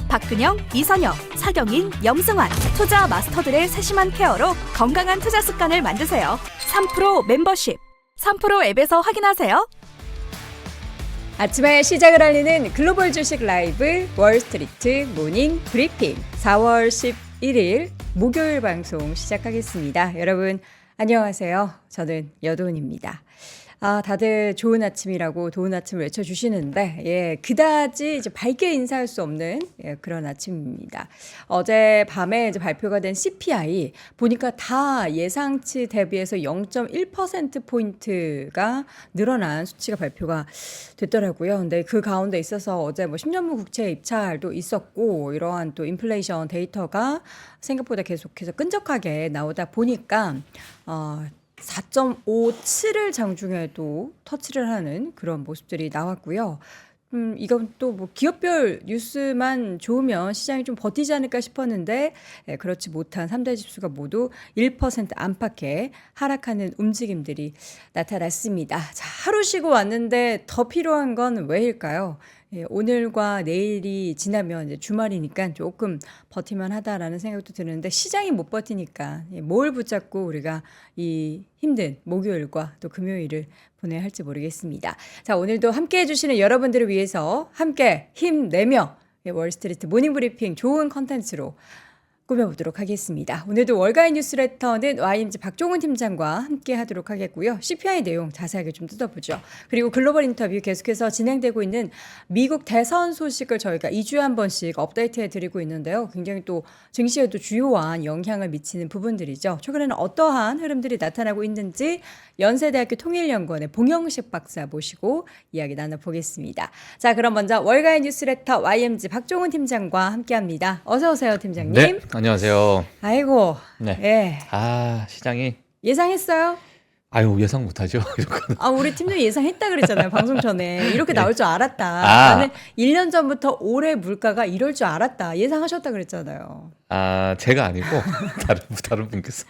박근영, 이선영, 사경인, 염승환 투자 마스터들의 세심한 케어로 건강한 투자 습관을 만드세요. 3프로 멤버십 3프로 앱에서 확인하세요. 아침의 시작을 알리는 글로벌 주식 라이브 월스트리트 모닝 브리핑 4월 11일 목요일 방송 시작하겠습니다. 여러분 안녕하세요. 저는 여돈입니다. 다들 좋은 아침이라고 좋은 아침을 외쳐주시는데, 그다지 이제 밝게 인사할 수 없는 그런 아침입니다. 어제 밤에 이제 발표가 된 CPI 보니까 다 예상치 대비해서 0.1%포인트가 늘어난 수치가 발표가 됐더라고요. 근데 그 가운데 있어서 어제 뭐 10년물 국채 입찰도 있었고, 이러한 또 인플레이션 데이터가 생각보다 계속해서 끈적하게 나오다 보니까, 4.57을 장중에도 터치를 하는 그런 모습들이 나왔고요. 이건 또 뭐 기업별 뉴스만 좋으면 시장이 좀 버티지 않을까 싶었는데, 그렇지 못한 3대 지수가 모두 1% 안팎의 하락하는 움직임들이 나타났습니다. 자, 하루 쉬고 왔는데 더 필요한 건 왜일까요? 오늘과 내일이 지나면 이제 주말이니까 조금 버티만 하다라는 생각도 드는데, 시장이 못 버티니까 뭘 붙잡고 우리가 이 힘든 목요일과 또 금요일을 보내야 할지 모르겠습니다. 자, 오늘도 함께 해주시는 여러분들을 위해서 함께 힘내며 월스트리트 모닝브리핑 좋은 컨텐츠로 꾸며보도록 하겠습니다. 오늘도 월가의 뉴스레터는 YMG 박종훈 팀장과 함께 하도록 하겠고요. CPI 내용 자세하게 좀 뜯어보죠. 그리고 글로벌 인터뷰 계속해서 진행되고 있는 미국 대선 소식을 저희가 2주에 한 번씩 업데이트해 드리고 있는데요. 굉장히 또 증시에도 주요한 영향을 미치는 부분들이죠. 최근에는 어떠한 흐름들이 나타나고 있는지 연세대학교 통일연구원의 봉영식 박사 모시고 이야기 나눠보겠습니다. 자, 그럼 먼저 월가의 뉴스레터 YMG 박종훈 팀장과 함께합니다. 어서 오세요, 팀장님. 네, 안녕하세요. 아이고, 네. 시장이 예상했어요? 예상 못하죠. 우리 팀장이 예상했다 그랬잖아요, 방송 전에. 이렇게 나올 줄 알았다. 나는 1년 전부터 올해 물가가 이럴 줄 알았다. 예상하셨다 그랬잖아요. 제가 아니고 다른 분께서.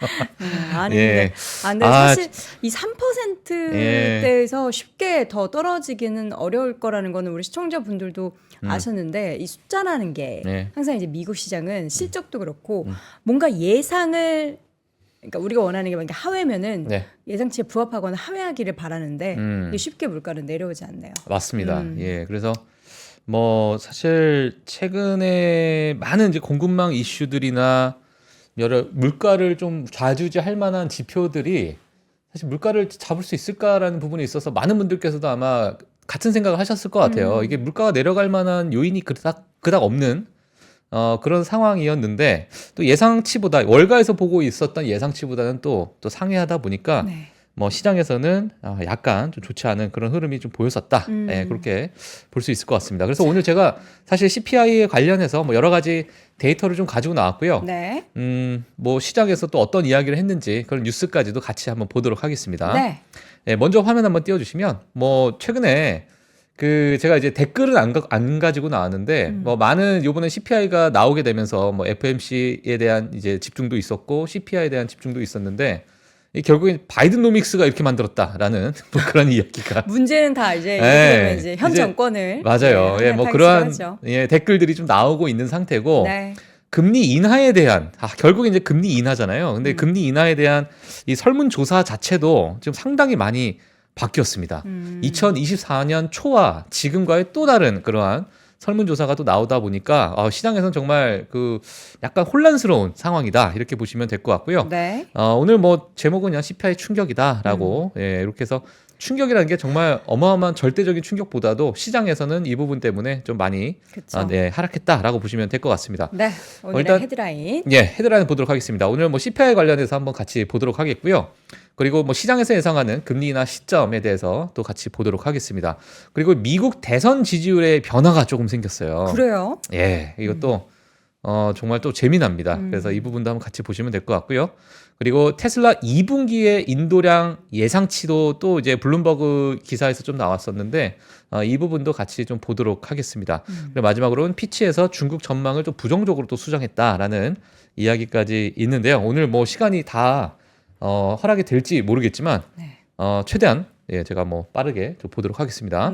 아닌데. 근데 사실 이 3%대에서 쉽게 더 떨어지기는 어려울 거라는 거는 우리 시청자분들도 아셨는데, 이 숫자라는 게 항상 이제 미국 시장은 실적도 그렇고 뭔가 예상을, 그러니까 우리가 원하는 게 만약에 하회면은 예상치에 부합하거나 하회하기를 바라는데 이게 쉽게 물가는 내려오지 않네요. 맞습니다. 그래서 뭐 사실 최근에 많은 이제 공급망 이슈들이나 여러 물가를 좀 좌지우지할 만한 지표들이 사실 물가를 잡을 수 있을까라는 부분에 있어서 많은 분들께서도 아마 같은 생각을 하셨을 것 같아요. 이게 물가가 내려갈 만한 요인이 그닥 없는 그런 상황이었는데, 또 예상치보다 월가에서 보고 있었던 예상치보다는 또 상회하다 보니까 뭐 시장에서는 약간 좀 좋지 않은 그런 흐름이 좀 보였었다. 그렇게 볼 수 있을 것 같습니다. 그래서 오늘 제가 사실 CPI에 관련해서 뭐 여러 가지 데이터를 좀 가지고 나왔고요. 뭐 시장에서 또 어떤 이야기를 했는지 그런 뉴스까지도 같이 한번 보도록 하겠습니다. 먼저 화면 한번 띄워주시면, 뭐 최근에 제가 이제 댓글은 안 가지고 나왔는데, 뭐 많은 요번에 CPI가 나오게 되면서 뭐 FMC에 대한 이제 집중도 있었고 CPI에 대한 집중도 있었는데, 결국엔 바이든노믹스가 이렇게 만들었다라는 뭐 그런 이야기가 문제는 다 이제 이제 현 정권을 맞아요. 뭐 그러한 댓글들이 좀 나오고 있는 상태고, 금리 인하에 대한 결국에 이제 금리 인하잖아요. 근데 금리 인하에 대한 이 설문조사 자체도 지금 상당히 많이 바뀌었습니다. 2024년 초와 지금과의 또 다른 그러한 설문조사가 또 나오다 보니까 시장에서는 정말 약간 혼란스러운 상황이다, 이렇게 보시면 될 것 같고요. 오늘 뭐 제목은 그냥 CPI 충격이다라고 이렇게 해서, 충격이라는 게 정말 어마어마한 절대적인 충격보다도 시장에서는 이 부분 때문에 좀 많이 하락했다라고 보시면 될 것 같습니다. 오늘의 일단 헤드라인. 헤드라인 보도록 하겠습니다. 오늘 뭐 CPI 관련해서 한번 같이 보도록 하겠고요. 그리고 뭐 시장에서 예상하는 금리 인하 시점에 대해서 또 같이 보도록 하겠습니다. 그리고 미국 대선 지지율의 변화가 조금 생겼어요. 그래요? 이것도 정말 또 재미납니다. 그래서 이 부분도 한번 같이 보시면 될 것 같고요. 그리고 테슬라 2분기의 인도량 예상치도 또 이제 블룸버그 기사에서 좀 나왔었는데, 이 부분도 같이 좀 보도록 하겠습니다. 그리고 마지막으로는 피치에서 중국 전망을 좀 부정적으로 또 수정했다라는 이야기까지 있는데요. 오늘 뭐 시간이 다 허락이 될지 모르겠지만 최대한 제가 뭐 빠르게 좀 보도록 하겠습니다.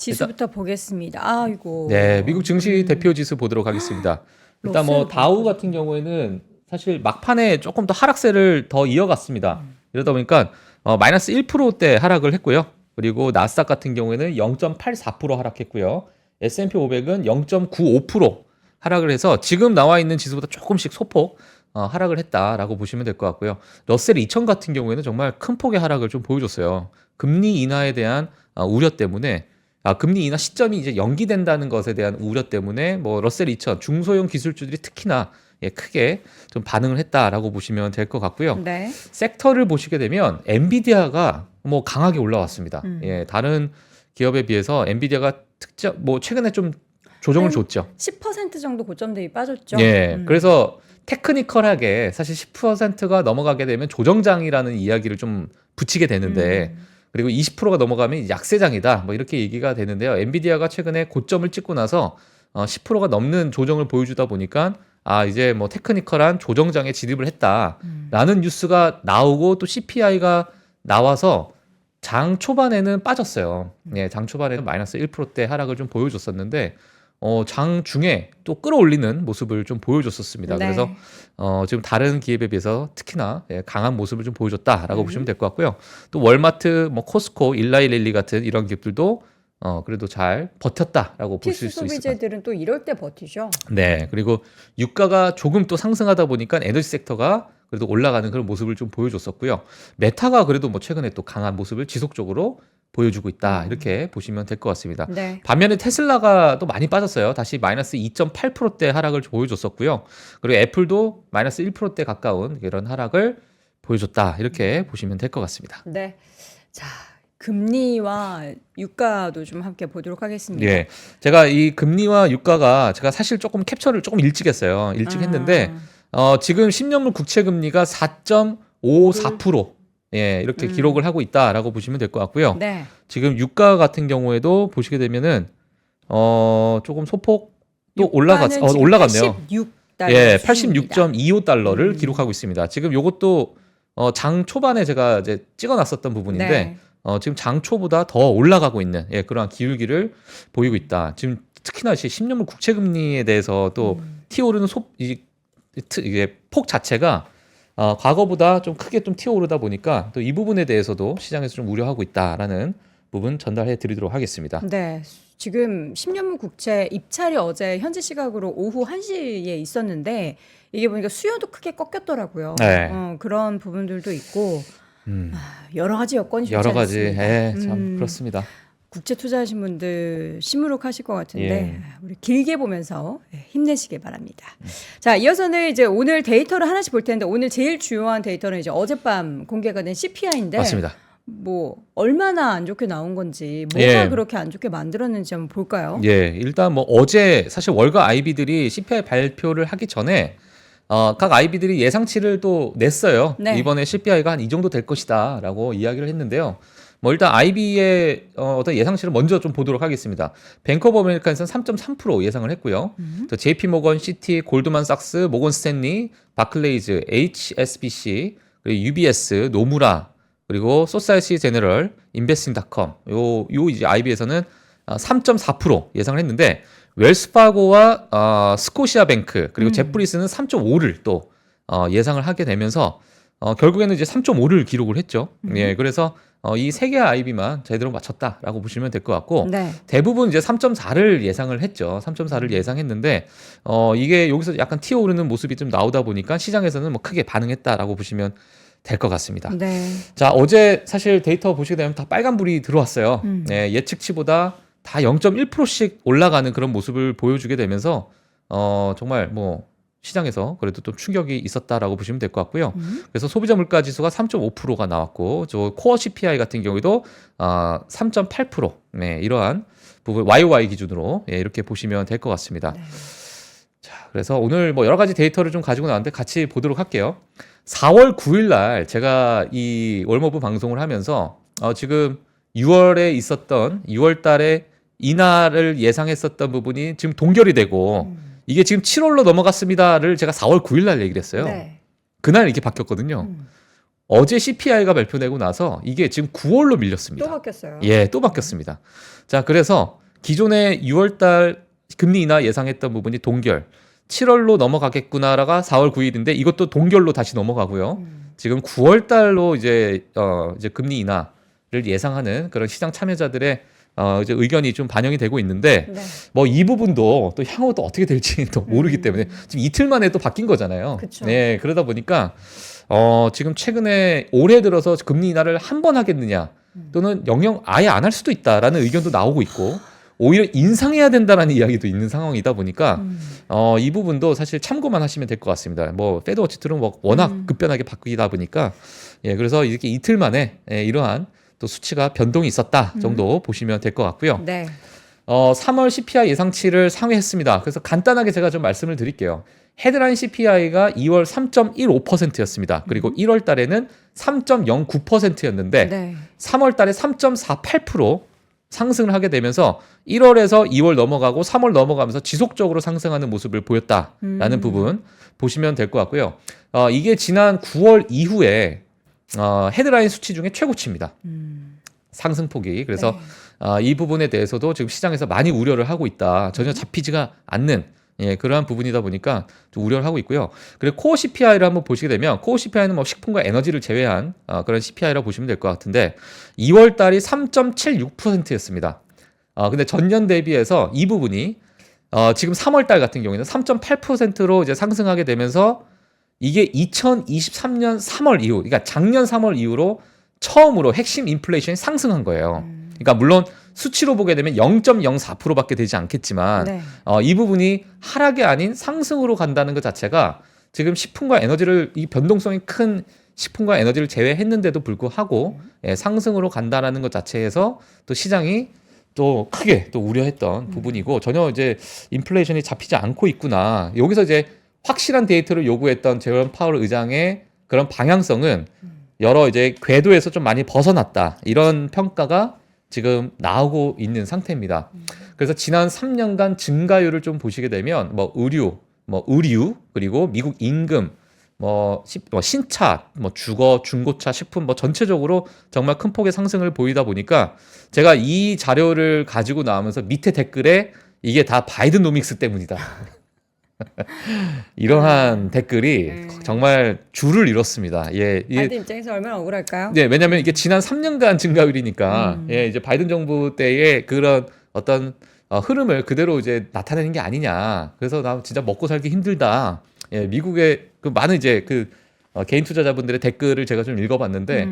지수부터 보겠습니다. 아이고. 네, 미국 증시 대표 지수 보도록 하겠습니다. 일단 뭐 다우 같은 경우에는 사실 막판에 조금 더 하락세를 더 이어갔습니다. 이러다 보니까 마이너스 1%대 하락을 했고요. 그리고 나스닥 같은 경우에는 0.84% 하락했고요. S&P 500은 0.95% 하락을 해서 지금 나와 있는 지수보다 조금씩 소폭 하락을 했다라고 보시면 될 것 같고요. 러셀 2000 같은 경우에는 정말 큰 폭의 하락을 좀 보여줬어요. 금리 인하에 대한 우려 때문에 금리 인하 시점이 이제 연기된다는 것에 대한 우려 때문에 뭐 러셀 2000 중소형 기술주들이 특히나 크게 좀 반응을 했다라고 보시면 될 것 같고요. 네. 섹터를 보시게 되면 엔비디아가 뭐 강하게 올라왔습니다. 다른 기업에 비해서 엔비디아가 특정 뭐 최근에 좀 조정을 줬죠. 10% 정도 고점 대비 빠졌죠. 그래서 테크니컬하게 사실 10%가 넘어가게 되면 조정장이라는 이야기를 좀 붙이게 되는데 그리고 20%가 넘어가면 약세장이다. 뭐 이렇게 얘기가 되는데요. 엔비디아가 최근에 고점을 찍고 나서 10%가 넘는 조정을 보여주다 보니까 이제 뭐 테크니컬한 조정장에 진입을 했다라는 뉴스가 나오고 또 CPI가 나와서 장 초반에는 빠졌어요. 장 초반에는 마이너스 1%대 하락을 좀 보여줬었는데 장 중에 또 끌어올리는 모습을 좀 보여줬었습니다. 네. 그래서 지금 다른 기업에 비해서 특히나 강한 모습을 좀 보여줬다라고 보시면 될 것 같고요. 또 월마트, 뭐 코스코, 일라이릴리 같은 이런 기업들도 그래도 잘 버텼다라고 보실 필수 수 있을 것 같아요. 소비재들은 또 이럴 때 버티죠. 네, 그리고 유가가 조금 또 상승하다 보니까 에너지 섹터가 그래도 올라가는 그런 모습을 좀 보여줬었고요. 메타가 그래도 뭐 최근에 또 강한 모습을 지속적으로 보여주고 있다 이렇게 보시면 될 것 같습니다. 네. 반면에 테슬라가 또 많이 빠졌어요. 다시 마이너스 2.8%대 하락을 보여줬었고요. 그리고 애플도 마이너스 1%대 가까운 이런 하락을 보여줬다 이렇게 보시면 될 것 같습니다. 네. 자, 금리와 유가도 좀 함께 보도록 하겠습니다. 예, 제가 이 금리와 유가가 제가 사실 조금 캡처를 조금 일찍 했어요. 일찍 했는데 지금 10년물 국채 금리가 4.54% 이렇게 기록을 하고 있다라고 보시면 될 것 같고요. 네. 지금 유가 같은 경우에도 보시게 되면은 조금 소폭 또 올라갔네요. 86달러. 86.25달러를 기록하고 있습니다. 지금 요것도 장 초반에 제가 이제 찍어놨었던 부분인데 네. 지금 장 초보다 더 올라가고 있는 그러한 기울기를 보이고 있다. 지금 특히나 10년물 국채 금리에 대해서 또 튀어오르는 이게 폭 자체가 과거보다 좀 크게 좀 튀어오르다 보니까 또 이 부분에 대해서도 시장에서 좀 우려하고 있다라는 부분 전달해 드리도록 하겠습니다. 네. 지금 10년물 국채 입찰이 어제 현지 시각으로 오후 1시에 있었는데 이게 보니까 수요도 크게 꺾였더라고요. 네. 그런 부분들도 있고 여러 가지 여건이 좋지 여러 가지 않습니다. 참 그렇습니다. 국채 투자하신 분들 시무룩하실 것 같은데 예. 우리 길게 보면서 힘내시길 바랍니다. 자, 이어서는 이제 오늘 데이터를 하나씩 볼 텐데 오늘 제일 주요한 데이터는 이제 어젯밤 공개가 된 CPI인데 맞습니다. 뭐 얼마나 안 좋게 나온 건지 뭐가 예. 그렇게 안 좋게 만들었는지 한번 볼까요? 일단 뭐 어제 사실 월가 IB들이 CPI 발표를 하기 전에 각 IB들이 예상치를 또 냈어요. 네. 이번에 CPI가 한 이 정도 될 것이다라고 이야기를 했는데요. 뭐 일단 IB의 어떤 예상치를 먼저 좀 보도록 하겠습니다. 뱅크 오브 아메리카에서는 3.3% 예상을 했고요. 또 JP 모건, 시티, 골드만삭스, 모건 스탠리, 바클레이즈, HSBC, 그리고 UBS, 노무라, 그리고 소사이티 제너럴, 인베스팅닷컴 요 이제 IB에서는 3.4% 예상을 했는데 웰스파고와 스코시아뱅크 그리고 제프리스는 3.5를 또 예상을 하게 되면서 결국에는 이제 3.5를 기록을 했죠. 그래서 이 세 개 IB만 제대로 맞췄다라고 보시면 될 것 같고 네. 대부분 이제 3.4를 예상을 했죠. 3.4를 예상했는데 이게 여기서 약간 튀어오르는 모습이 좀 나오다 보니까 시장에서는 뭐 크게 반응했다라고 보시면 될 것 같습니다. 네. 자, 어제 사실 데이터 보시게 되면 다 빨간불이 들어왔어요. 예측치보다 다 0.1%씩 올라가는 그런 모습을 보여주게 되면서 정말 뭐 시장에서 그래도 좀 충격이 있었다라고 보시면 될 것 같고요. 그래서 소비자 물가 지수가 3.5%가 나왔고 저 코어 CPI 같은 경우에도 3.8% 이러한 부분 YOY 기준으로 이렇게 보시면 될 것 같습니다. 네. 자, 그래서 오늘 뭐 여러 가지 데이터를 좀 가지고 나왔는데 같이 보도록 할게요. 4월 9일 날 제가 이 월모브 방송을 하면서 지금 6월에 있었던 6월 달에 인하를 예상했었던 부분이 지금 동결이 되고 이게 지금 7월로 넘어갔습니다를 제가 4월 9일 날 얘기를 했어요. 네. 그날 이렇게 바뀌었거든요. 어제 CPI가 발표되고 나서 이게 지금 9월로 밀렸습니다. 또 바뀌었어요. 예, 또 바뀌었습니다. 자, 그래서 기존에 6월달 금리 인하 예상했던 부분이 동결, 7월로 넘어가겠구나라가 4월 9일인데 이것도 동결로 다시 넘어가고요. 지금 9월달로 이제 금리 인하를 예상하는 그런 시장 참여자들의 이제 의견이 좀 반영이 되고 있는데 네. 뭐 이 부분도 또 향후 또 어떻게 될지 또 모르기 때문에 지금 이틀 만에 또 바뀐 거잖아요. 그쵸. 네, 그러다 보니까 지금 최근에 올해 들어서 금리 인하를 한 번 하겠느냐 또는 영영 아예 안 할 수도 있다라는 의견도 나오고 있고 오히려 인상해야 된다라는 이야기도 있는 상황이다 보니까 이 부분도 사실 참고만 하시면 될 것 같습니다. 뭐 페드 워치 툴은 뭐 워낙 급변하게 바뀌다 보니까 예, 그래서 이렇게 이틀 만에 이러한 또 수치가 변동이 있었다 정도 보시면 될 것 같고요. 네. 3월 CPI 예상치를 상회했습니다. 그래서 간단하게 제가 좀 말씀을 드릴게요. 헤드라인 CPI가 2월 3.15%였습니다. 그리고 1월 달에는 3.09%였는데 네. 3월 달에 3.48% 상승을 하게 되면서 1월에서 2월 넘어가고 3월 넘어가면서 지속적으로 상승하는 모습을 보였다라는 부분 보시면 될 것 같고요. 이게 지난 9월 이후에 헤드라인 수치 중에 최고치입니다. 상승폭이. 그래서 네. 이 부분에 대해서도 지금 시장에서 많이 우려를 하고 있다. 전혀 잡히지가 않는 그러한 부분이다 보니까 좀 우려를 하고 있고요. 그리고 코어 CPI를 한번 보시게 되면 코어 CPI는 뭐 식품과 에너지를 제외한 그런 CPI라고 보시면 될 것 같은데 2월 달이 3.76%였습니다. 근데 전년 대비해서 이 부분이 지금 3월 달 같은 경우에는 3.8%로 이제 상승하게 되면서 이게 2023년 3월 이후, 그러니까 작년 3월 이후로 처음으로 핵심 인플레이션이 상승한 거예요. 그러니까 물론 수치로 보게 되면 0.04%밖에 되지 않겠지만 네. 이 부분이 하락이 아닌 상승으로 간다는 것 자체가 지금 식품과 에너지를 이 변동성이 큰 식품과 에너지를 제외했는데도 불구하고 상승으로 간다라는 것 자체에서 또 시장이 또 크게 또 우려했던 부분이고 전혀 이제 인플레이션이 잡히지 않고 있구나. 여기서 이제 확실한 데이터를 요구했던 제롬 파월 의장의 그런 방향성은 여러 이제 궤도에서 좀 많이 벗어났다. 이런 평가가 지금 나오고 있는 상태입니다. 그래서 지난 3년간 증가율을 좀 보시게 되면 뭐 의류, 그리고 미국 임금, 뭐 신차, 뭐 주거, 중고차, 식품 뭐 전체적으로 정말 큰 폭의 상승을 보이다 보니까 제가 이 자료를 가지고 나오면서 밑에 댓글에 이게 다 바이든노믹스 때문이다. 이러한 댓글이 정말 줄을 이뤘습니다. 예, 바이든 입장에서 얼마나 억울할까요? 네, 왜냐하면 이게 지난 3년간 증가율이니까 이제 바이든 정부 때의 그런 어떤 흐름을 그대로 이제 나타내는 게 아니냐. 그래서 나 진짜 먹고 살기 힘들다. 예, 미국의 그 많은 이제 개인 투자자분들의 댓글을 제가 좀 읽어봤는데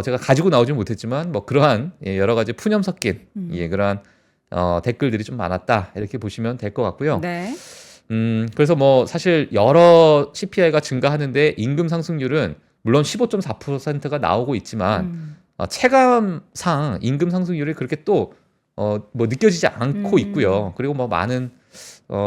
제가 가지고 나오진 못했지만 뭐 그러한 여러 가지 푸념 섞인 그러한 댓글들이 좀 많았다. 이렇게 보시면 될 것 같고요. 네. 그래서 뭐 사실 여러 CPI가 증가하는데 임금 상승률은 물론 15.4%가 나오고 있지만 체감상 임금 상승률이 그렇게 또 뭐 느껴지지 않고 있고요. 그리고 뭐 많은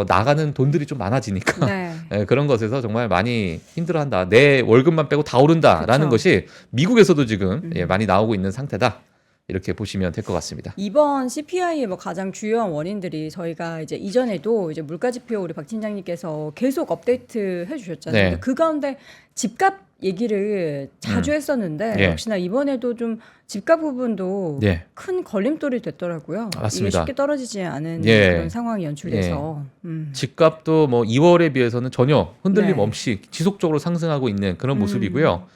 나가는 돈들이 좀 많아지니까 네. 그런 것에서 정말 많이 힘들어한다. 내 월급만 빼고 다 오른다라는 그쵸. 것이 미국에서도 지금 많이 나오고 있는 상태다. 이렇게 보시면 될 것 같습니다. 이번 CPI의 뭐 가장 주요한 원인들이 저희가 이제 이전에도 이제 물가 지표 우리 박 팀장님께서 계속 업데이트 해주셨잖아요. 네. 근데 그 가운데 집값 얘기를 자주 했었는데 예. 역시나 이번에도 좀 집값 부분도 예. 큰 걸림돌이 됐더라고요. 이게 맞습니다. 쉽게 떨어지지 않은 예. 그런 상황이 연출돼서. 집값도 뭐 2월에 비해서는 전혀 흔들림 네. 없이 지속적으로 상승하고 있는 그런 모습이고요.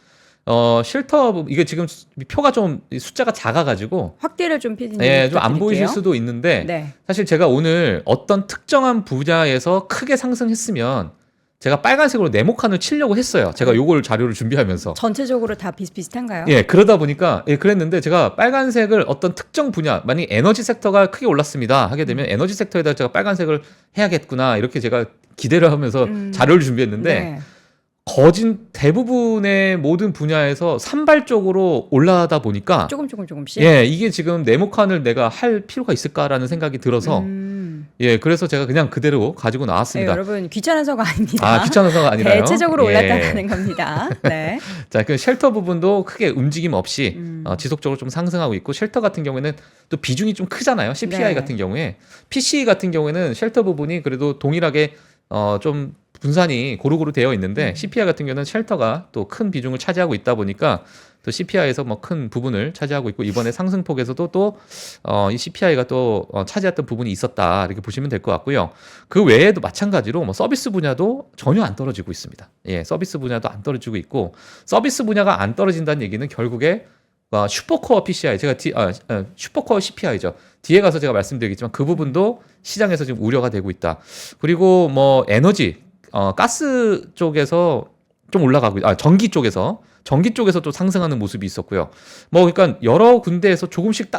쉘터 이게 지금 표가 좀 숫자가 작아가지고 확대를 좀 피디님 좀 안 부탁드릴게요. 보이실 수도 있는데 네. 사실 제가 오늘 어떤 특정한 분야에서 크게 상승했으면 제가 빨간색으로 네모칸을 치려고 했어요. 제가 요걸 자료를 준비하면서. 전체적으로 다 비슷비슷한가요? 예, 그러다 보니까 그랬는데 제가 빨간색을 어떤 특정 분야, 만약 에너지 섹터가 크게 올랐습니다 하게 되면 에너지 섹터에다 제가 빨간색을 해야겠구나 이렇게 제가 기대를 하면서 자료를 준비했는데 네. 거진 대부분의 모든 분야에서 산발적으로 올라가다 보니까 조금씩. 예, 이게 지금 네모칸을 내가 할 필요가 있을까라는 생각이 들어서 그래서 제가 그냥 그대로 가지고 네, 나왔습니다. 여러분 귀찮아서가 아닙니다. 귀찮아서가 아니라요. 대체적으로 예. 올랐다는 겁니다. 네. 자, 그 쉘터 부분도 크게 움직임 없이 지속적으로 좀 상승하고 있고 쉘터 같은 경우에는 또 비중이 좀 크잖아요. CPI 네. 같은 경우에 PC 같은 경우에는 쉘터 부분이 그래도 동일하게 좀 분산이 고루고루 되어 있는데 CPI 같은 경우는 쉘터가 또 큰 비중을 차지하고 있다 보니까 또 CPI에서 뭐 큰 부분을 차지하고 있고 이번에 상승폭에서도 또 이 CPI가 또 차지했던 부분이 있었다 이렇게 보시면 될 것 같고요. 그 외에도 마찬가지로 뭐 서비스 분야도 전혀 안 떨어지고 있습니다. 예, 서비스 분야도 안 떨어지고 있고 서비스 분야가 안 떨어진다는 얘기는 결국에 슈퍼코어 PCI 제가 슈퍼코어 CPI죠. 뒤에 가서 제가 말씀드리겠지만 그 부분도 시장에서 지금 우려가 되고 있다. 그리고 뭐 에너지 가스 쪽에서 좀 올라가고 전기 쪽에서 또 상승하는 모습이 있었고요. 뭐 그러니까 여러 군데에서 조금씩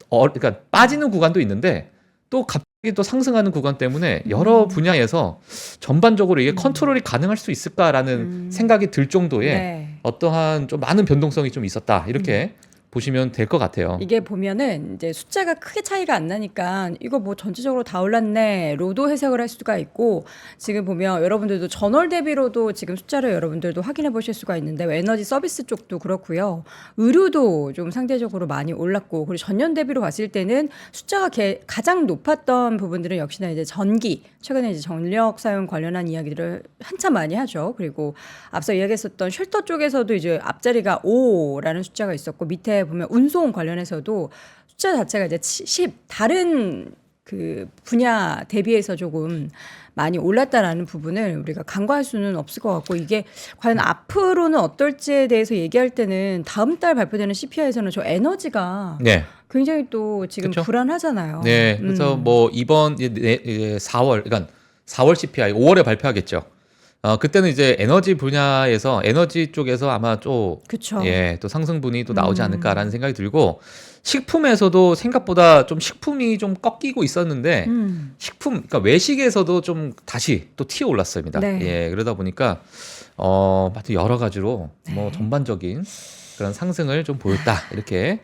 그러니까 빠지는 구간도 있는데 또 갑자기 또 상승하는 구간 때문에 여러 분야에서 전반적으로 이게 컨트롤이 가능할 수 있을까라는 생각이 들 정도의 네. 어떠한 좀 많은 변동성이 좀 있었다 이렇게 보시면 될 것 같아요. 이게 보면은 이제 숫자가 크게 차이가 안 나니까 이거 뭐 전체적으로 다 올랐네로도 해석을 할 수가 있고 지금 보면 여러분들도 전월 대비로도 지금 숫자를 여러분들도 확인해 보실 수가 있는데 에너지 서비스 쪽도 그렇고요. 의료도 좀 상대적으로 많이 올랐고 그리고 전년 대비로 봤을 때는 숫자가 가장 높았던 부분들은 역시나 이제 전기 최근에 이제 전력 사용 관련한 이야기들을 한참 많이 하죠. 그리고 앞서 이야기했었던 쉘터 쪽에서도 이제 앞자리가 5라는 숫자가 있었고 밑에 보면 운송 관련해서도 숫자 자체가 이제 10 다른 그 분야 대비해서 조금 많이 올랐다라는 부분을 우리가 간과할 수는 없을 것 같고 이게 과연 앞으로는 어떨지에 대해서 얘기할 때는 다음 달 발표되는 CPI에서는 저 에너지가 네. 굉장히 또 지금 그쵸? 불안하잖아요. 네. 그래서 뭐 이번 4월 그러니까 4월 CPI 5월에 발표하겠죠. 그때는 이제 에너지 분야에서 에너지 쪽에서 아마 또 그쵸. 예, 또 상승분이 또 나오지 않을까라는 생각이 들고 식품에서도 생각보다 좀 식품이 좀 꺾이고 있었는데 그러니까 외식에서도 좀 다시 또 튀어 올랐습니다. 네. 예, 그러다 보니까 하여튼 여러 가지로 뭐 전반적인 그런 상승을 좀 보였다 이렇게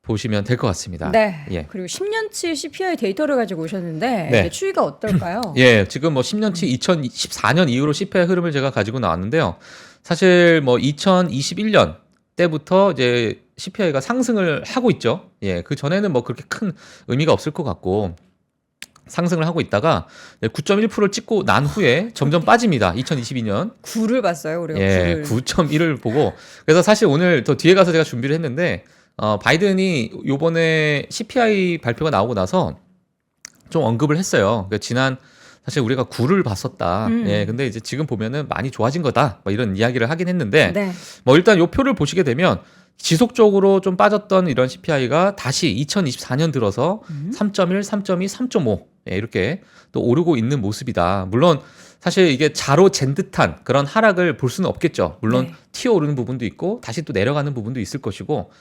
보시면 될 것 같습니다. 네. 예. 그리고 10년치 CPI 데이터를 가지고 오셨는데 네. 이제 추이가 어떨까요? 예, 지금 뭐 10년치 2014년 이후로 CPI 흐름을 제가 가지고 나왔는데요. 사실 뭐 2021년 때부터 이제 CPI가 상승을 하고 있죠. 예, 그 전에는 뭐 그렇게 큰 의미가 없을 것 같고 상승을 하고 있다가 9.1%를 찍고 난 후에 점점 빠집니다. 2022년. 9를 봤어요, 우리가. 예, 9를. 9.1을 보고 그래서 사실 오늘 더 뒤에 가서 제가 준비를 했는데 바이든이 요번에 CPI 발표가 나오고 나서 좀 언급을 했어요. 그러니까 지난 사실 우리가 9를 봤었다. 예, 근데 이제 지금 보면은 많이 좋아진 거다. 뭐 이런 이야기를 하긴 했는데 네. 뭐 일단 요 표를 보시게 되면 지속적으로 좀 빠졌던 이런 CPI가 다시 2024년 들어서 3.1, 3.2, 3.5 예, 이렇게 또 오르고 있는 모습이다. 물론 사실 이게 자로 잰 듯한 그런 하락을 볼 수는 없겠죠. 물론 네. 튀어오르는 부분도 있고 다시 또 내려가는 부분도 있을 것이고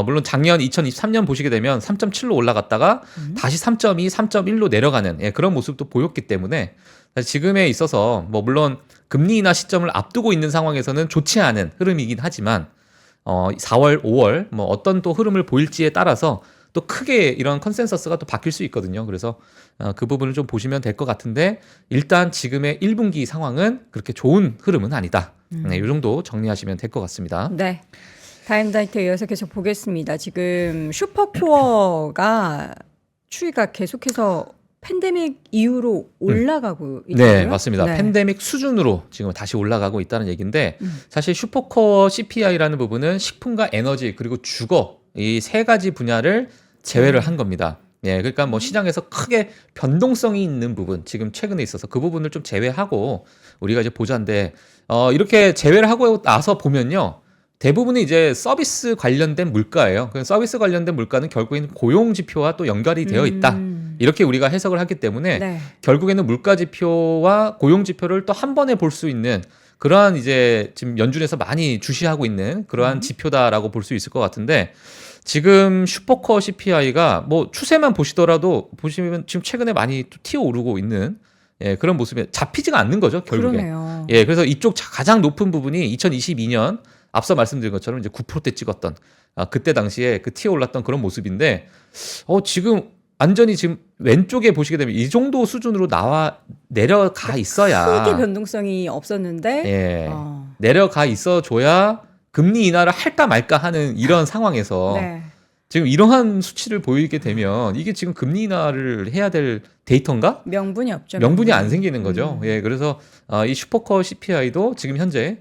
물론 작년 2023년 보시게 되면 3.7로 올라갔다가 다시 3.2, 3.1로 내려가는 예, 그런 모습도 보였기 때문에 사실 지금에 있어서 뭐 물론 금리 인하 시점을 앞두고 있는 상황에서는 좋지 않은 흐름이긴 하지만 4월, 5월 뭐 어떤 또 흐름을 보일지에 따라서 또 크게 이런 컨센서스가 또 바뀔 수 있거든요. 그래서 그 부분을 좀 보시면 될 것 같은데 일단 지금의 1분기 상황은 그렇게 좋은 흐름은 아니다. 네, 이 정도 정리하시면 될 것 같습니다. 네. 다음 다이트 이어서 계속 보겠습니다. 지금 슈퍼코어가 추이가 계속해서 팬데믹 이후로 올라가고 있고요. 네, 맞습니다. 네. 팬데믹 수준으로 지금 다시 올라가고 있다는 얘기인데 사실 슈퍼코어 CPI라는 부분은 식품과 에너지 그리고 주거 이 세 가지 분야를 제외를 한 겁니다. 예, 그러니까 뭐 시장에서 크게 변동성이 있는 부분 지금 최근에 있어서 그 부분을 좀 제외하고 우리가 이제 보자인데 이렇게 제외를 하고 나서 보면요. 대부분이 이제 서비스 관련된 물가예요. 그 서비스 관련된 물가는 결국에는 고용 지표와 또 연결이 되어 있다. 이렇게 우리가 해석을 하기 때문에 네. 결국에는 물가 지표와 고용 지표를 또 한 번에 볼 수 있는 그러한 이제 지금 연준에서 많이 주시하고 있는 그러한 지표다라고 볼 수 있을 것 같은데 지금 슈퍼코어 CPI가 뭐 추세만 보시더라도 보시면 지금 최근에 많이 또 튀어 오르고 있는 예, 그런 모습에 잡히지가 않는 거죠, 결국에. 그러네요. 예, 그래서 이쪽 가장 높은 부분이 2022년 앞서 말씀드린 것처럼 이제 9%대 찍었던 그때 당시에 그 튀어 올랐던 그런 모습인데 지금 완전히 지금 왼쪽에 보시게 되면 이 정도 수준으로 내려가 있어야 크게 변동성이 없었는데 예, 내려가 있어 줘야 금리 인하를 할까 말까 하는 이런 상황에서 네. 지금 이러한 수치를 보이게 되면 이게 지금 금리 인하를 해야 될 데이터인가? 명분이 없죠. 명분이 안 생기는 거죠. 예, 그래서 이 슈퍼코어 CPI도 지금 현재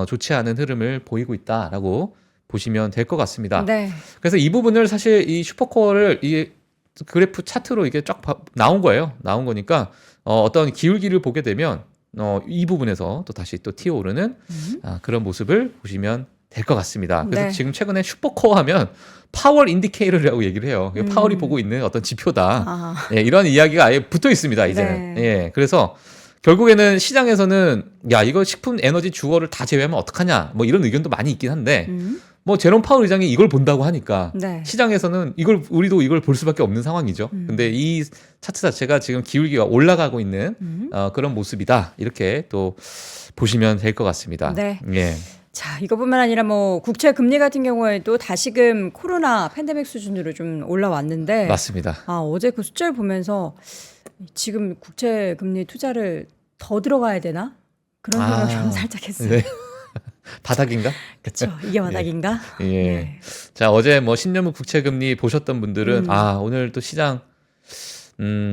좋지 않은 흐름을 보이고 있다라고 보시면 될 것 같습니다. 네. 그래서 이 부분을 사실 이 슈퍼코어를 이 그래프 차트로 이게 쫙 나온 거예요. 나온 거니까 어떤 기울기를 보게 되면 이 부분에서 또 다시 또 튀어오르는 그런 모습을 보시면 될 것 같습니다. 그래서 네. 지금 최근에 슈퍼코어 하면 파월 인디케이터라고 얘기를 해요. 이게 파월이 보고 있는 어떤 지표다. 아, 예, 이런 이야기가 아예 붙어 있습니다. 이제는. 네. 예, 그래서 결국에는 시장에서는 야 이거 식품 에너지 주어를 다 제외하면 어떡하냐 뭐 이런 의견도 많이 있긴 한데 뭐 제롬 파월 의장이 이걸 본다고 하니까 네. 시장에서는 우리도 이걸 볼 수밖에 없는 상황이죠. 근데 이 차트 자체가 지금 기울기가 올라가고 있는 그런 모습이다. 이렇게 또 보시면 될 것 같습니다. 네. 예. 자, 이것뿐만 아니라 뭐 국채 금리 같은 경우에도 다시금 코로나 팬데믹 수준으로 좀 올라왔는데 맞습니다. 어제 그 숫자를 보면서 지금 국채 금리 투자를 더 들어가야 되나? 그런 생각을 좀 살짝 했어요. 네. 바닥인가? 그렇죠. 이게 바닥인가? 예. 네. 자, 어제 뭐 10년물 국채 금리 보셨던 분들은 오늘 또 시장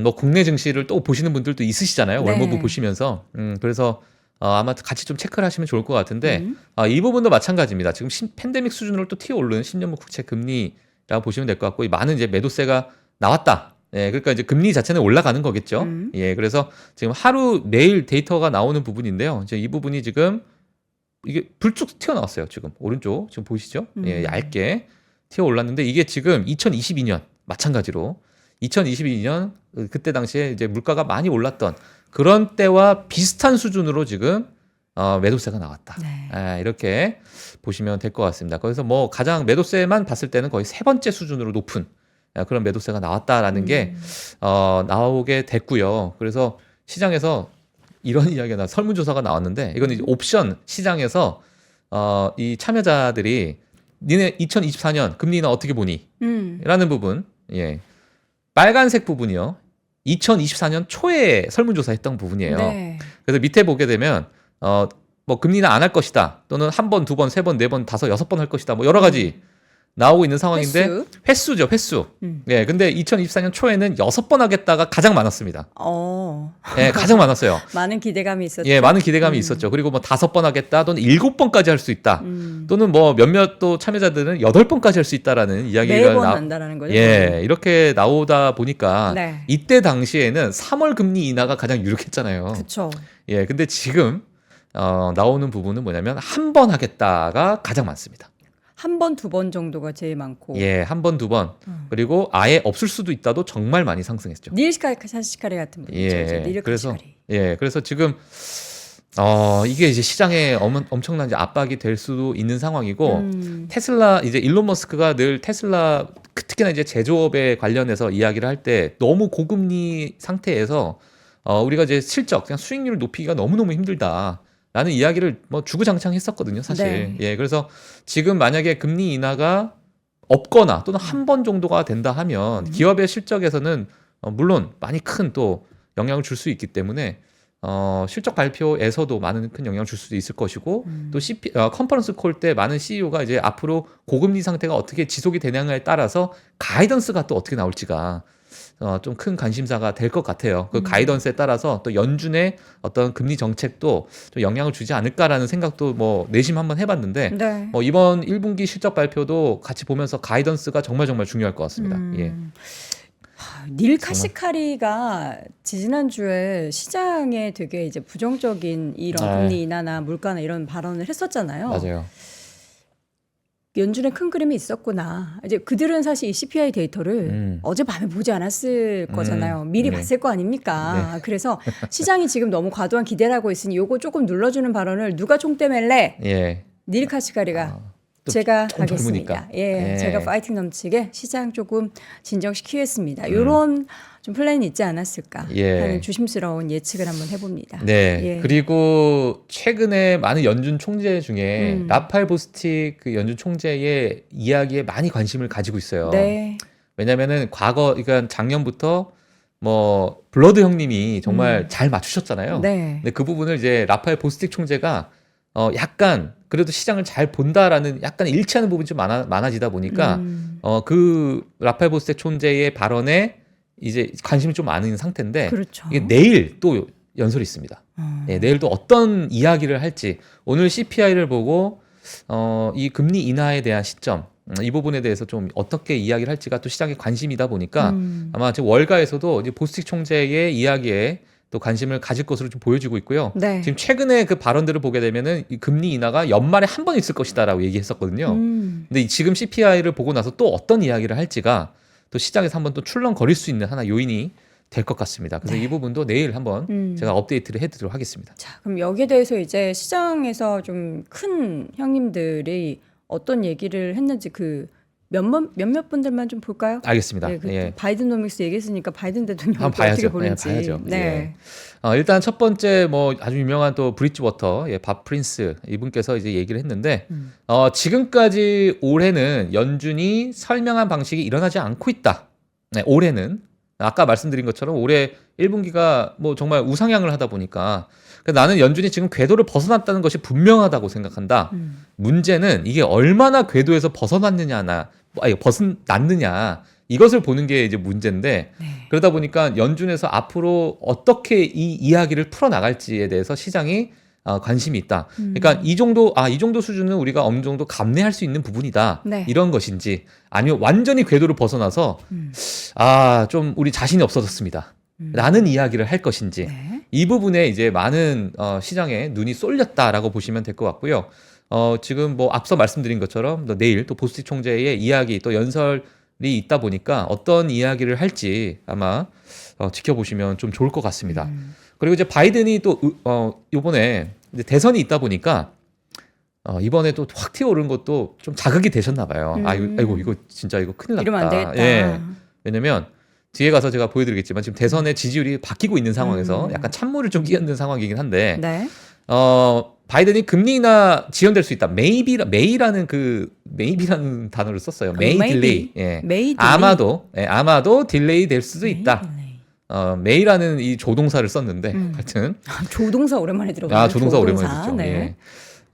뭐 국내 증시를 또 보시는 분들도 있으시잖아요. 네. 월모브 보시면서. 그래서 아마 같이 좀 체크를 하시면 좋을 것 같은데 이 부분도 마찬가지입니다. 지금 팬데믹 수준으로 또 튀어오르는 10년물 국채 금리라고 보시면 될 것 같고 많은 이제 매도세가 나왔다. 예, 그러니까 이제 금리 자체는 올라가는 거겠죠. 예, 그래서 지금 하루 매일 데이터가 나오는 부분인데요. 이제 이 부분이 지금 이게 불쭉 튀어나왔어요. 지금 오른쪽 지금 보이시죠? 예, 얇게 튀어 올랐는데 이게 지금 2022년 마찬가지로 2022년 그때 당시에 이제 물가가 많이 올랐던 그런 때와 비슷한 수준으로 지금 매도세가 나왔다. 네. 이렇게 보시면 될 것 같습니다. 그래서 뭐 가장 매도세만 봤을 때는 거의 세 번째 수준으로 높은 그런 매도세가 나왔다라는 게 나오게 됐고요. 그래서 시장에서 이런 이야기가 설문조사가 나왔는데 이건 이제 옵션 시장에서 이 참여자들이 니네 2024년 금리 인하 어떻게 보니? 라는 부분. 예. 빨간색 부분이요. 2024년 초에 설문조사했던 부분이에요. 네. 그래서 밑에 보게 되면 뭐 금리 인하 안 할 것이다. 또는 한 번, 두 번, 세 번, 네 번, 다섯, 여섯 번 할 것이다. 뭐 여러 가지 나오고 있는 상황인데 횟수죠, 횟수. 예, 근데 2024년 초에는 6번 하겠다가 가장 많았습니다. 예, 가장 많았어요. 많은 기대감이 있었죠. 예, 많은 기대감이 있었죠. 그리고 뭐 5번 하겠다, 또는 7번까지 할 수 있다. 또는 뭐 몇몇 또 참여자들은 8번까지 할 수 있다라는 이야기가 매번 한다라는 거죠. 예, 이렇게 나오다 보니까 네. 이때 당시에는 3월 금리 인하가 가장 유력했잖아요. 그렇죠. 예, 근데 지금 나오는 부분은 뭐냐면 한 번 하겠다가 가장 많습니다. 한 번, 두 번 정도가 제일 많고. 예, 한 번, 두 번. 그리고 아예 없을 수도 있다도 정말 많이 상승했죠. 닐 카시카리 같은 분 있죠. 닐 그래서 카시카리. 예, 그래서 지금 이게 이제 시장에 엄청난 이제 압박이 될 수도 있는 상황이고 테슬라 이제 일론 머스크가 늘 테슬라 특히나 이제 제조업에 관련해서 이야기를 할 때 너무 고금리 상태에서 우리가 이제 실적 그냥 수익률을 높이기가 너무너무 힘들다. 라는 이야기를 뭐 주구장창 했었거든요, 사실. 네. 예, 그래서 지금 만약에 금리 인하가 없거나 또는 한 번 정도가 된다 하면 기업의 실적에서는 물론 많이 큰 또 영향을 줄 수 있기 때문에 실적 발표에서도 많은 큰 영향을 줄 수도 있을 것이고 또 컨퍼런스 콜 때 많은 CEO가 이제 앞으로 고금리 상태가 어떻게 지속이 되냐에 따라서 가이던스가 또 어떻게 나올지가 좀 큰 관심사가 될 것 같아요. 그 가이던스에 따라서 또 연준의 어떤 금리 정책도 좀 영향을 주지 않을까라는 생각도 뭐 내심 한번 해봤는데 네. 이번 1분기 실적 발표도 같이 보면서 가이던스가 정말 중요할 것 같습니다. 예. 닐 카시카리가 지난주에 시장에 되게 이제 부정적인 이런 금리 인하나 물가나 이런 발언을 했었잖아요. 맞아요. 연준에 큰 그림이 있었구나. 이제 그들은 사실 이 CPI 데이터를 어젯밤에 보지 않았을 거잖아요. 미리 네. 봤을 거 아닙니까? 그래서 시장이 지금 너무 과도한 기대를 하고 있으니 요거 조금 눌러주는 발언을 누가 총대 맬래? 예. 닐 카시카리가 또 제가 조금 하겠습니다. 젊으니까. 예, 예. 제가 파이팅 넘치게 시장 조금 진정시키겠습니다. 이런 좀 플랜이 있지 않았을까 예. 하는 조심스러운 예측을 한번 해봅니다. 네. 예. 그리고 최근에 많은 연준 총재 중에 라팔 보스틱 그 연준 총재의 이야기에 많이 관심을 가지고 있어요. 네. 왜냐면은 그러니까 작년부터 뭐 블러드 형님이 정말 잘 맞추셨잖아요. 네. 근데 그 부분을 이제 라팔 보스틱 총재가 약간 그래도 시장을 잘 본다라는 약간 일치하는 부분이 좀 많아지다 보니까 그 라파엘 보스텍 총재의 발언에 이제 관심이 좀 많은 상태인데 그렇죠. 이게 내일 또 연설이 있습니다. 예, 내일 또 어떤 이야기를 할지 오늘 CPI를 보고 이 금리 인하에 대한 시점 이 부분에 대해서 좀 어떻게 이야기를 할지가 또 시장의 관심이다 보니까 아마 지금 월가에서도 이제 보스틱 총재의 이야기에 또 관심을 가질 것으로 좀 보여지고 있고요. 네. 지금 최근에 그 발언들을 보게 되면은 이 금리 인하가 연말에 한 번 있을 것이다라고 얘기했었거든요. 근데 지금 CPI를 보고 나서 또 어떤 이야기를 할지가 또 시장에서 한번 또 출렁거릴 수 있는 하나 요인이 될 것 같습니다. 그래서 이 부분도 내일 한번 제가 업데이트를 해드리도록 하겠습니다. 자, 그럼 여기에 대해서 이제 시장에서 좀 큰 형님들이 어떤 얘기를 했는지 그 몇몇 분들만 좀 볼까요? 알겠습니다. 네, 그 예. 바이든노믹스 얘기했으니까 바이든 대통령 한번 어떻게 봐야죠. 보는지. 네, 봐야죠. 네. 일단 첫 번째 뭐 아주 유명한 또 브리지워터 밥 프린스 이분께서 이제 얘기를 했는데 지금까지 올해는 연준이 설명한 방식이 일어나지 않고 있다. 네, 올해는 아까 말씀드린 것처럼 올해 1분기가 뭐 정말 우상향을 하다 보니까 나는 연준이 지금 궤도를 벗어났다는 것이 분명하다고 생각한다. 문제는 이게 얼마나 궤도에서 벗어났느냐 이것을 보는 게 이제 문제인데 네. 그러다 보니까 연준에서 앞으로 어떻게 이 이야기를 풀어 나갈지에 대해서 시장이 관심이 있다. 그러니까 이 정도 수준은 우리가 어느 정도 감내할 수 있는 부분이다. 네. 이런 것인지 아니면 완전히 궤도를 벗어나서 좀 우리 자신이 없어졌습니다. 라는 이야기를 할 것인지 네. 이 부분에 이제 많은 시장에 눈이 쏠렸다라고 보시면 될 것 같고요. 지금 뭐 앞서 말씀드린 것처럼 내일 또 보스틱 총재의 이야기 또 연설이 있다 보니까 어떤 이야기를 할지 아마 지켜보시면 좀 좋을 것 같습니다. 그리고 이제 바이든이 또 이번에 대선이 있다 보니까 이번에 또 확 튀어오른 것도 좀 자극이 되셨나 봐요. 아이고 이거 진짜 이거 큰일 났다. 이러면 안 되겠다. 예. 왜냐면 뒤에 가서 제가 보여드리겠지만 지금 대선의 지지율이 바뀌고 있는 상황에서 약간 찬물을 좀 끼얹는 상황이긴 한데 네. 바이든이 금리 인하 지연될 수 있다. maybe라는 단어를 썼어요. may delay. 예. may delay. 아마도 딜레이 될 수도 있다. delay. may라는 이 조동사를 썼는데 하여튼 조동사 오랜만에 들어보네요. 조동사 오랜만에 듣죠. 네. 예.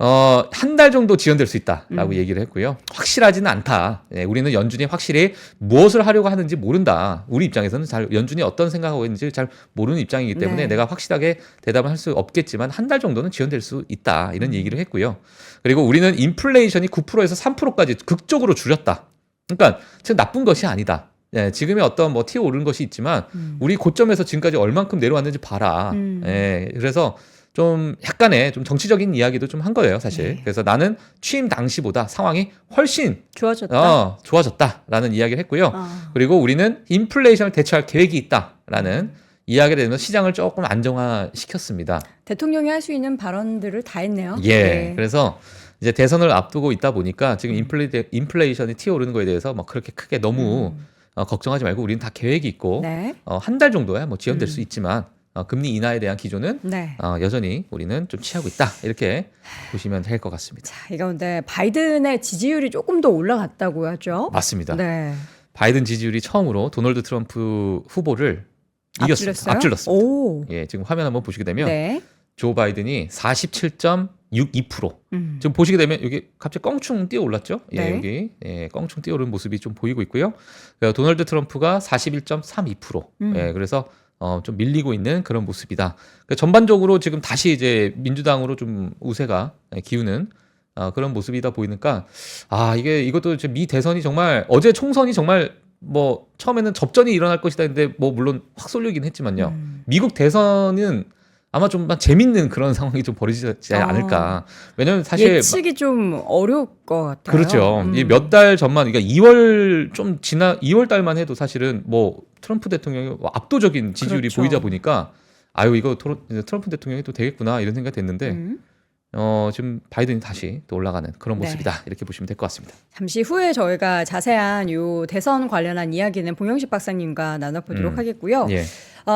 한 달 정도 지연될 수 있다라고 얘기를 했고요. 확실하지는 않다. 예, 우리는 연준이 확실히 무엇을 하려고 하는지 모른다. 우리 입장에서는 연준이 어떤 생각하고 있는지 잘 모르는 입장이기 때문에 네. 내가 확실하게 대답을 할 수 없겠지만 한 달 정도는 지연될 수 있다. 이런 얘기를 했고요. 그리고 우리는 인플레이션이 9%에서 3%까지 극적으로 줄였다. 그러니까 지금 나쁜 것이 아니다. 예, 지금의 어떤 뭐 튀어 오른 것이 있지만 우리 고점에서 지금까지 얼만큼 내려왔는지 봐라. 예, 그래서 좀 약간의 좀 정치적인 이야기도 좀 한 거예요, 사실. 네. 그래서 나는 취임 당시보다 상황이 훨씬 좋아졌다라는 이야기를 했고요. 그리고 우리는 인플레이션을 대처할 계획이 있다라는 이야기를 내면서 시장을 조금 안정화시켰습니다. 대통령이 할 수 있는 발언들을 다 했네요. 예. 네. 그래서 이제 대선을 앞두고 있다 보니까 지금 인플레이션이 튀어오르는 거에 대해서 뭐 그렇게 크게 너무 걱정하지 말고 우리는 다 계획이 있고 네. 한 달 정도야 뭐 지연될 수 있지만 금리 인하에 대한 기조는 네. 여전히 우리는 좀 취하고 있다 이렇게 보시면 될 것 같습니다. 자, 이 가운데 바이든의 지지율이 조금 더 올라갔다고 하죠. 맞습니다. 네. 바이든 지지율이 처음으로 도널드 트럼프 후보를 이겼습니다. 앞질렀습니다. 오. 예, 지금 화면 한번 보시게 되면 네. 조 바이든이 47.62%. 지금 보시게 되면 여기 갑자기 껑충 뛰어 올랐죠? 예, 네. 여기 껑충 뛰어 오른 모습이 좀 보이고 있고요. 도널드 트럼프가 41.32%. 예, 그래서 좀 밀리고 있는 그런 모습이다. 그러니까 전반적으로 지금 다시 이제 민주당으로 좀 우세가 기우는 그런 모습이다 보이니까 이것도 이제 미 대선이 정말 어제 총선이 정말 뭐 처음에는 접전이 일어날 것이다 했는데 뭐 물론 확 쏠리긴 했지만요. 미국 대선은 아마 좀 재밌는 그런 상황이 좀 벌어지지 않을까. 왜냐면 사실 예측이 좀 어려울 것 같아요. 그렇죠. 이 몇 달 전만, 그러니까 2월 달만 해도 사실은 뭐 트럼프 대통령이 압도적인 지지율이 그렇죠. 보이다 보니까 이거 트럼프 대통령이 또 되겠구나 이런 생각이 됐는데 지금 바이든이 다시 또 올라가는 그런 네. 모습이다 이렇게 보시면 될 것 같습니다. 잠시 후에 저희가 자세한 요 대선 관련한 이야기는 봉영식 박사님과 나눠보도록 하겠고요. 예.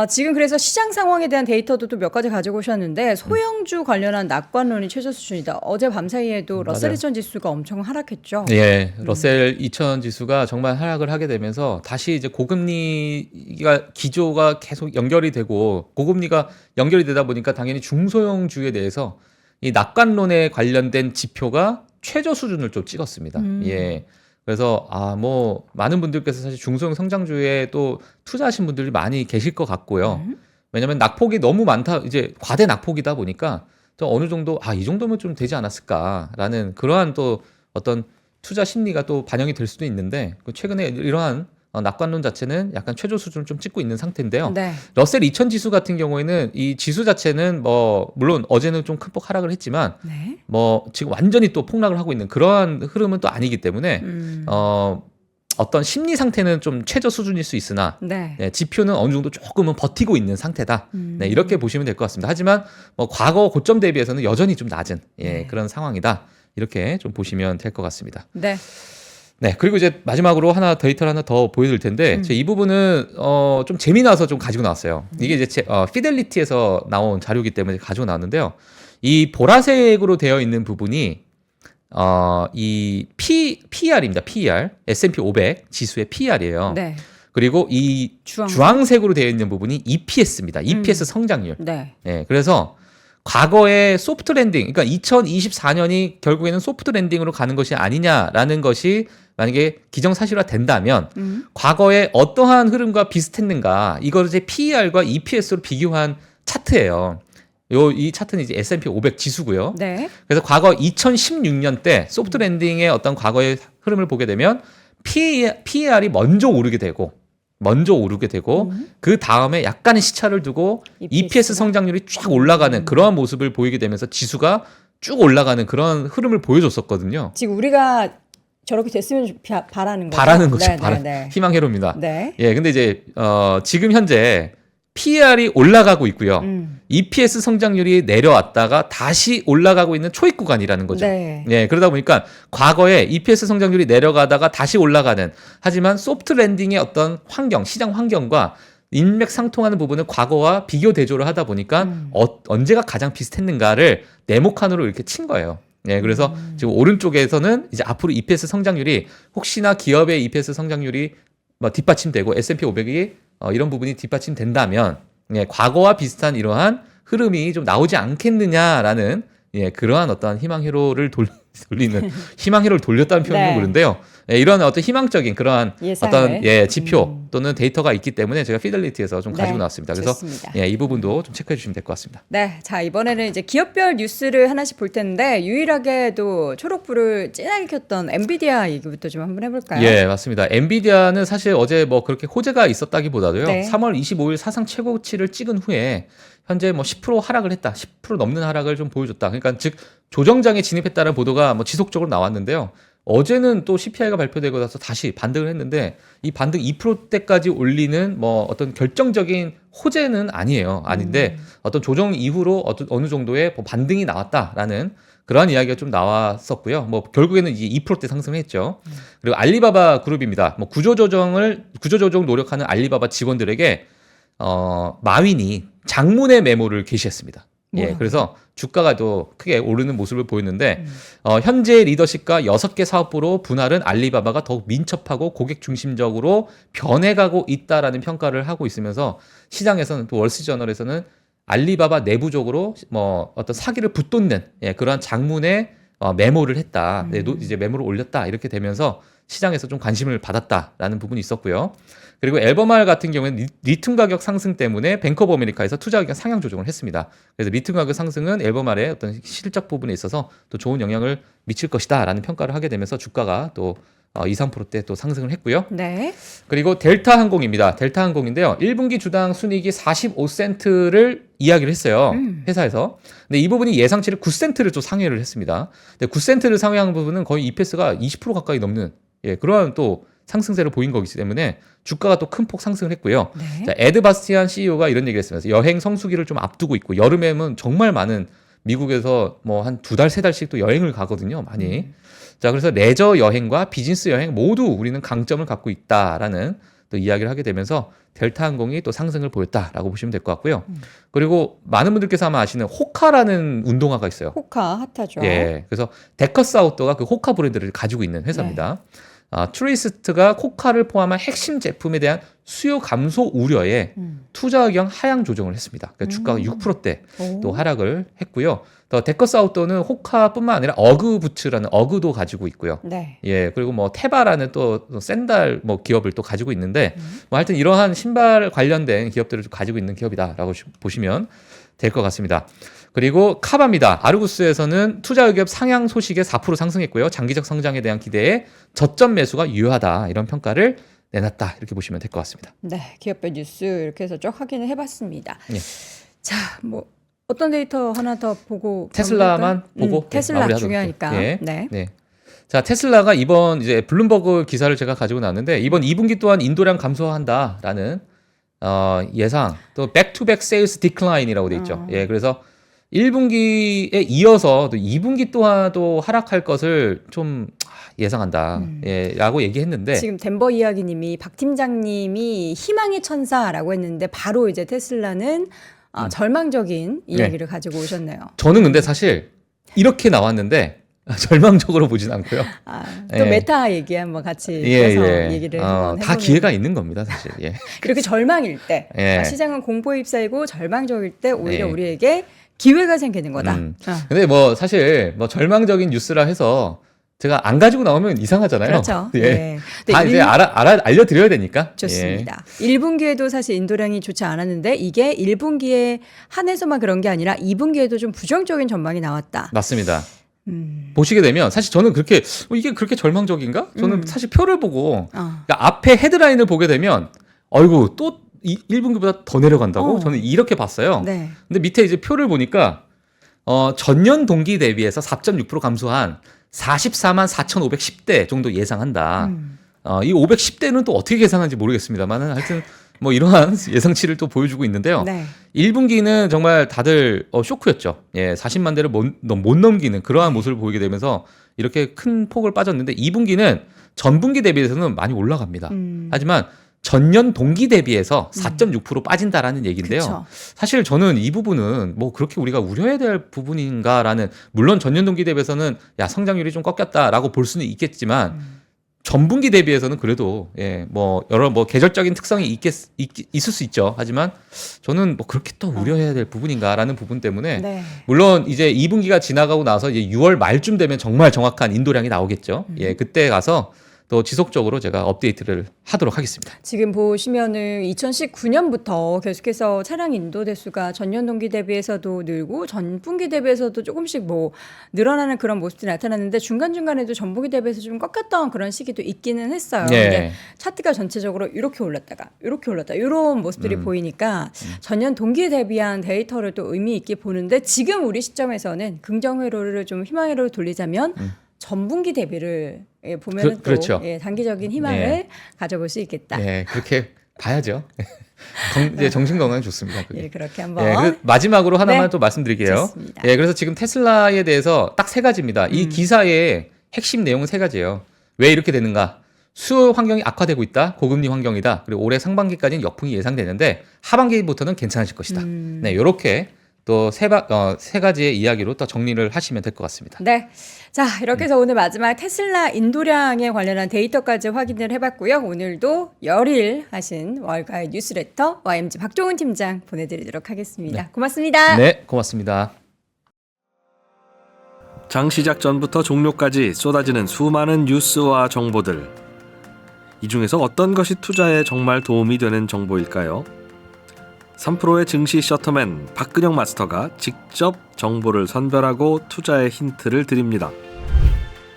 지금 그래서 시장 상황에 대한 데이터도 또 몇 가지 가지고 오셨는데 소형주 관련한 낙관론이 최저 수준이다. 어제 밤사이에도 러셀 맞아요. 2000 지수가 엄청 하락했죠. 예, 러셀 2000 지수가 정말 하락을 하게 되면서 다시 이제 고금리가 기조가 계속 연결이 되고 고금리가 연결이 되다 보니까 당연히 중소형주에 대해서 이 낙관론에 관련된 지표가 최저 수준을 좀 찍었습니다. 예. 그래서 뭐 많은 분들께서 사실 중소형 성장주에 또 투자하신 분들이 많이 계실 것 같고요. 왜냐하면 낙폭이 너무 많다, 이제 과대 낙폭이다 보니까 또 어느 정도 이 정도면 좀 되지 않았을까라는 그러한 또 어떤 투자 심리가 또 반영이 될 수도 있는데 최근에 이러한 낙관론 자체는 약간 최저 수준을 좀 찍고 있는 상태인데요. 네. 러셀 2000 지수 같은 경우에는 이 지수 자체는 뭐 물론 어제는 좀 큰 폭 하락을 했지만 네. 뭐 지금 완전히 또 폭락을 하고 있는 그러한 흐름은 또 아니기 때문에 어떤 심리 상태는 좀 최저 수준일 수 있으나 네. 네, 지표는 어느 정도 조금은 버티고 있는 상태다. 네, 이렇게 보시면 될 것 같습니다. 하지만 뭐 과거 고점 대비해서는 여전히 좀 낮은 그런 상황이다. 이렇게 좀 보시면 될 것 같습니다. 네. 네, 그리고 이제 마지막으로 데이터를 하나 더 보여드릴 텐데 제가 이 부분은 좀 재미나서 좀 가지고 나왔어요. 이게 이제 피델리티에서 나온 자료이기 때문에 가지고 나왔는데요. 이 보라색으로 되어 있는 부분이 이 PER입니다. PER, S&P 500 지수의 PER이에요. 네. 그리고 이 주황색으로 되어 있는 부분이 EPS입니다. EPS 성장률. 네. 네, 그래서 과거의 소프트 랜딩, 그러니까 2024년이 결국에는 소프트 랜딩으로 가는 것이 아니냐라는 것이 만약에 기정사실화 된다면 과거에 어떠한 흐름과 비슷했는가, 이걸 이제 PER과 EPS로 비교한 차트예요. 이 차트는 이제 S&P 500 지수고요. 네. 그래서 과거 2016년 때 소프트 랜딩의 어떤 과거의 흐름을 보게 되면 PER이 먼저 오르게 되고 그 다음에 약간의 시차를 두고 EPS 성장률이 쫙 올라가는 그러한 모습을 보이게 되면서 지수가 쭉 올라가는 그런 흐름을 보여줬었거든요. 지금 우리가 저렇게 됐으면 바라는 거죠. 바라는 거죠. 네. 희망회로입니다. 네. 예, 근데 이제 지금 현재 PER이 올라가고 있고요. EPS 성장률이 내려왔다가 다시 올라가고 있는 초입 구간이라는 거죠. 네. 예, 그러다 보니까 과거에 EPS 성장률이 내려가다가 다시 올라가는, 하지만 소프트 랜딩의 어떤 환경, 시장 환경과 인맥상통하는 부분을 과거와 비교 대조를 하다 보니까 언제가 가장 비슷했는가를 네모칸으로 이렇게 친 거예요. 예, 그래서 지금 오른쪽에서는 이제 앞으로 EPS 성장률이 혹시나 기업의 EPS 성장률이 뭐 뒷받침되고 S&P 500이 이런 부분이 뒷받침된다면 과거와 비슷한 이러한 흐름이 좀 나오지 않겠느냐라는 그러한 어떤 희망회로를 돌리는 희망회로를 돌렸다는 표현이 네. 그런데요. 이런 어떤 희망적인 그러한 예상을. 어떤 지표 또는 데이터가 있기 때문에 제가 피델리티에서 좀 가지고 나왔습니다. 그래서 좋습니다. 이 부분도 좀 체크해 주시면 될 것 같습니다. 네, 자 이번에는 이제 기업별 뉴스를 하나씩 볼 텐데 유일하게도 초록불을 진하게 켰던 엔비디아 얘기부터 좀 한번 해볼까요? 예, 맞습니다. 엔비디아는 사실 어제 뭐 그렇게 호재가 있었다기보다도요. 네. 3월 25일 사상 최고치를 찍은 후에 현재 뭐 10% 하락을 했다, 10% 넘는 하락을 좀 보여줬다. 그러니까 즉 조정장에 진입했다는 보도가 뭐 지속적으로 나왔는데요. 어제는 또 CPI가 발표되고 나서 다시 반등을 했는데 이 반등 2%대까지 올리는 뭐 어떤 결정적인 호재는 아닌데 어떤 조정 이후로 어느 정도의 반등이 나왔다라는 그러한 이야기가 좀 나왔었고요. 뭐 결국에는 이제 2%대 상승을 했죠. 그리고 알리바바 그룹입니다. 뭐 구조조정 노력하는 알리바바 직원들에게 마윈이 장문의 메모를 게시했습니다. 예, 그래서 주가가 또 크게 오르는 모습을 보였는데 현재 리더십과 6개 사업부로 분할은 알리바바가 더욱 민첩하고 고객 중심적으로 변해가고 있다라는 평가를 하고 있으면서 시장에서는 또 월스트리트저널에서는 알리바바 내부적으로 뭐 어떤 사기를 붙돋는 그러한 장문의 메모를 했다. 이제 메모를 올렸다. 이렇게 되면서 시장에서 좀 관심을 받았다라는 부분이 있었고요. 그리고 앨범알 같은 경우에는 리튬 가격 상승 때문에 뱅크 오브 아메리카에서 투자 의견 상향 조정을 했습니다. 그래서 리튬 가격 상승은 앨범알의 어떤 실적 부분에 있어서 또 좋은 영향을 미칠 것이다라는 평가를 하게 되면서 주가가 또 2, 3%대 또 상승을 했고요. 네. 그리고 델타 항공입니다. 델타 항공인데요. 1분기 주당 순이익이 45센트를 이야기를 했어요. 회사에서. 근데 이 부분이 예상치를 9센트를 또 상회를 했습니다. 근데 9센트를 상회한 부분은 거의 EPS가 20% 가까이 넘는 그러한 또 상승세를 보인 거기 때문에 주가가 또 큰 폭 상승을 했고요. 네. 자, 에드 바스티안 CEO가 이런 얘기를 했습니다. 여행 성수기를 좀 앞두고 있고 여름에는 정말 많은 미국에서 뭐 한 2달, 3달씩 또 여행을 가거든요. 많이. 자, 그래서 레저 여행과 비즈니스 여행 모두 우리는 강점을 갖고 있다라는 또 이야기를 하게 되면서 델타 항공이 또 상승을 보였다라고 보시면 될 것 같고요. 그리고 많은 분들께서 아마 아시는 호카라는 운동화가 있어요. 호카 핫하죠. 예. 그래서 데커스 아웃도어가 그 호카 브랜드를 가지고 있는 회사입니다. 트루이스트가 코카를 포함한 핵심 제품에 대한 수요 감소 우려에 투자 의견 하향 조정을 했습니다. 그러니까 주가가 6%대 또 하락을 했고요. 더 데커스 아웃도어는 호카뿐만 아니라 어그부츠라는 어그도 가지고 있고요. 네. 예, 그리고 뭐 테바라는 또 샌달 뭐 기업을 또 가지고 있는데 뭐 하여튼 이러한 신발 관련된 기업들을 좀 가지고 있는 기업이다라고 보시면 될 것 같습니다. 그리고 카바입니다. 아르구스에서는 투자 의견 상향 소식에 4% 상승했고요. 장기적 성장에 대한 기대에 저점 매수가 유효하다 이런 평가를 내놨다 이렇게 보시면 될 것 같습니다. 네, 기업별 뉴스 이렇게 해서 쭉 확인을 해봤습니다. 예. 자, 뭐 어떤 데이터 하나 더 보고 테슬라만 넘어갈까요? 보고 테슬라 마무리하도록 중요하니까. 할게요. 네. 네. 자, 테슬라가 이번 이제 블룸버그 기사를 제가 가지고 나왔는데 이번 2분기 또한 인도량 감소한다라는 예상 또 백투백 세일스 디클라인이라고 돼 있죠. 예, 그래서 1분기에 이어서 또 2분기 또한도 하락할 것을 좀 예상한다. 예, 라고 얘기했는데 지금 덴버 이야기님이 박 팀장님이 희망의 천사라고 했는데 바로 이제 테슬라는 절망적인 이야기를 가지고 오셨네요. 저는 근데 사실 이렇게 나왔는데 절망적으로 보진 않고요. 또 예. 메타 얘기 한번 같이 해서 얘기를 한번 다 해보면 기회가 있는 겁니다, 사실. 예. 이렇게 절망일 때 예. 시장은 공포에 휩싸이고 절망적일 때 오히려 예. 우리에게 기회가 생기는 거다. 근데 뭐 사실 뭐 절망적인 뉴스라 해서 제가 안 가지고 나오면 이상하잖아요. 그렇죠. 예. 네. 다 이제 알려드려야 되니까. 좋습니다. 1분기에도 사실 인도량이 좋지 않았는데 이게 1분기에 한해서만 그런 게 아니라 2분기에도 좀 부정적인 전망이 나왔다. 맞습니다. 보시게 되면 사실 저는 그렇게 이게 그렇게 절망적인가? 저는 사실 표를 보고 그러니까 앞에 헤드라인을 보게 되면 어이구 또 1분기보다 더 내려간다고? 저는 이렇게 봤어요. 네. 근데 밑에 이제 표를 보니까 전년 동기 대비해서 4.6% 감소한 44만 4,510대 정도 예상한다. 이 510대는 또 어떻게 계산하는지 모르겠습니다만 하여튼 뭐 이러한 예상치를 또 보여주고 있는데요. 네. 1분기는 정말 다들 쇼크였죠. 예, 40만 대를 못 넘기는 그러한 모습을 보이게 되면서 이렇게 큰 폭을 빠졌는데 2분기는 전분기 대비해서는 많이 올라갑니다. 하지만 전년 동기 대비해서 4.6% 빠진다라는 얘기인데요. 그쵸. 사실 저는 이 부분은 뭐 그렇게 우리가 우려해야 될 부분인가라는 물론 전년 동기 대비해서는 야 성장률이 좀 꺾였다라고 볼 수는 있겠지만 전분기 대비해서는 그래도 예, 뭐 여러 뭐 계절적인 특성이 있을 수 있죠. 하지만 저는 뭐 그렇게 또 우려해야 될 부분인가라는 부분 때문에 네. 물론 이제 2분기가 지나가고 나서 이제 6월 말쯤 되면 정말 정확한 인도량이 나오겠죠. 예, 그때 가서 또 지속적으로 제가 업데이트를 하도록 하겠습니다. 지금 보시면은 2019년부터 계속해서 차량 인도 대수가 전년 동기 대비해서도 늘고 전분기 대비해서도 조금씩 뭐 늘어나는 그런 모습들이 나타났는데 중간중간에도 전분기 대비해서 좀 꺾였던 그런 시기도 있기는 했어요. 네. 근데 차트가 전체적으로 이렇게 올랐다가 이렇게 올랐다 이런 모습들이 보이니까 전년 동기 대비한 데이터를 또 의미 있게 보는데 지금 우리 시점에서는 긍정 회로를 좀 희망 회로를 돌리자면 전분기 대비를 보면은 그렇죠. 또 단기적인 희망을 네. 가져볼 수 있겠다. 예, 그렇게 봐야죠. 이제 정신 건강에 좋습니다. 그게. 예, 그렇게 한번. 예, 그래서 마지막으로 하나만 네. 또 말씀드릴게요. 좋습니다. 예, 그래서 지금 테슬라에 대해서 딱 세 가지입니다. 이 기사의 핵심 내용은 세 가지예요. 왜 이렇게 되는가? 수요 환경이 악화되고 있다. 고금리 환경이다. 그리고 올해 상반기까지는 역풍이 예상되는데 하반기부터는 괜찮아질 것이다. 네, 이렇게 또 세 가지의 이야기로 또 정리를 하시면 될 것 같습니다. 네. 자, 이렇게 해서 오늘 마지막 테슬라 인도량에 관련한 데이터까지 확인을 해봤고요. 오늘도 열일 하신 월가의 뉴스레터 YMG 박종훈 팀장 보내드리도록 하겠습니다. 고맙습니다. 네, 고맙습니다. 장 시작 전부터 종료까지 쏟아지는 수많은 뉴스와 정보들. 이 중에서 어떤 것이 투자에 정말 도움이 되는 정보일까요? 3프로의 증시 셔터맨 박근영 마스터가 직접 정보를 선별하고 투자의 힌트를 드립니다.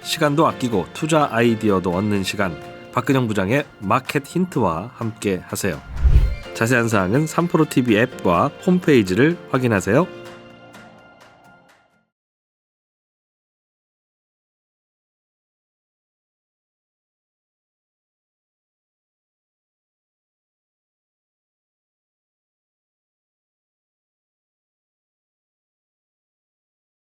시간도 아끼고 투자 아이디어도 얻는 시간, 박근영 부장의 마켓 힌트와 함께 하세요. 자세한 사항은 3프로 TV 앱과 홈페이지를 확인하세요.